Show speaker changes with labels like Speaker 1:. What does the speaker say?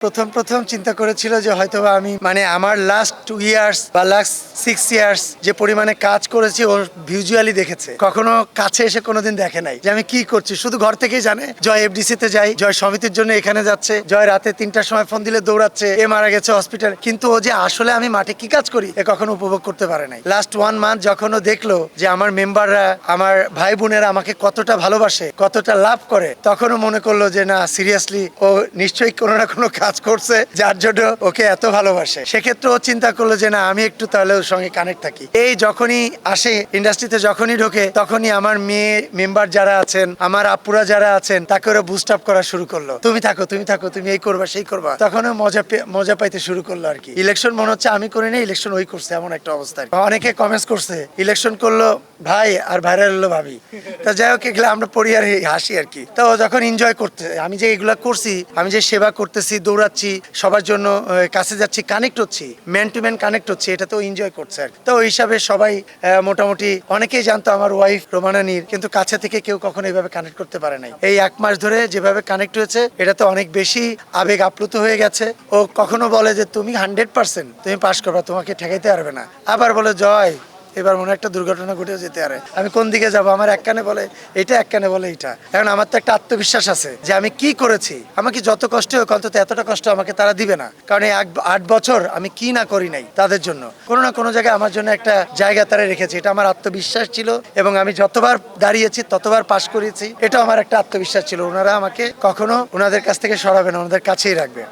Speaker 1: প্রথম চিন্তা করেছিল যে হয়তোবা আমি আমার লাস্ট 2 ইয়ার্স বা লাস্ট 6 ইয়ার্স যে পরিমাণে কাজ করেছি ও ভিজুয়ালি দেখেছে, কখনো কাছে এসে কোনোদিন দেখে নাই যে আমি কি করছি। শুধু ঘর থেকেই জানে জয় এফডিসি তে যাই, জয় সমিতির জন্য এখানে যাচ্ছে, জয় রাতে 3টার সময় ফোন দিলে দৌড়াচ্ছে, এ মারা গেছে হসপিটাল। কিন্তু ও যে আসলে আমি মাঠে কি কাজ করি এ কখনো উপভোগ করতে পারে নাই। লাস্ট 1 মান্থ যখন ও দেখলো যে আমার মেম্বাররা, আমার ভাই বোনেরা আমাকে কতটা ভালোবাসে, কতটা লাভ করে, তখনও মনে করলো যে না, সিরিয়াসলি ও নিশ্চয়ই কোনো না কোনো কাজ করছে যার জন্য ওকে এত ভালোবাসে। সেক্ষেত্রে ও চিন্তা করলো যে না, আমি একটু তাহলে ওর সঙ্গে কানেক্ট থাকি। এই যখনই আসে ইন্ডাস্ট্রিতে, যখনই ঢোকে, তখনই আমার মেয়ে মেম্বার যারা আছেন, আমার আপুরা যারা আছেন, তাকে ওরা বুস্ট আপ করা শুরু করলো, তুমি থাকো, তুমি এই করবা, সেই করবা। তখন মজা পাইতে শুরু করলো আর কি। ইলেকশন মনে হচ্ছে আমি করি না, ইলেকশন ওই করছে, এমন একটা অবস্থা। অনেকে কমেন্টস করছে ইলেকশন করলো ভাই আর ভাইরাল হলো ভাবি। তা যাই হোক, এগুলো আমরা পড়ি আর হাসি আর কি। তো যখন এনজয় করতে, আমি যে এগুলা করছি, আমি যে সেবা করতেছি, দৌড়াচ্ছি, সবার জন্য কাছে যাচ্ছি, কানেক্ট হচ্ছি, ম্যান টু ম্যান কানেক্ট হচ্ছি, এটা তো এনজয় করছে আর কি। তো ওই হিসাবে সবাই মোটামুটি অনেকেই জানতো আমার ওয়াইফ রোমানানির, কিন্তু কাছে থেকে কেউ কখনো এইভাবে কানেক্ট করতে পারে নাই। এই 1 মাস ধরে যেভাবে কানেক্ট হয়েছে, এটা তো অনেক বেশি আবেগ আপ্লুত হয়ে গেছে। ও কখনো বলে যে তুমি 100% তুমি পাস করবা, তোমাকে ঠেকাইতে পারবে না। আবার বলে জয় এবার মনে একটা দুর্ঘটনা ঘটেও যেতে পারে, আমি কোন দিকে যাব। আমার এক কানে বলে এটা, এক কানে বলে এটা। এখন আমার তো একটা আত্মবিশ্বাস আছে যে আমি কি করেছি, আমাকে যত কষ্ট হোক অন্তত এতটা কষ্ট আমাকে তারা দিবে না। কারণ এই 8 বছর আমি কি না করি নাই তাদের জন্য, কোনো না কোনো জায়গায় আমার জন্য একটা জায়গা তারা রেখেছে। এটা আমার আত্মবিশ্বাস ছিল, এবং আমি যতবার দাঁড়িয়েছি ততবার পাশ করেছি, এটা আমার একটা আত্মবিশ্বাস ছিল। ওনারা আমাকে কখনো ওনাদের কাছ থেকে সরাবে না, ওনাদের কাছেই রাখবে।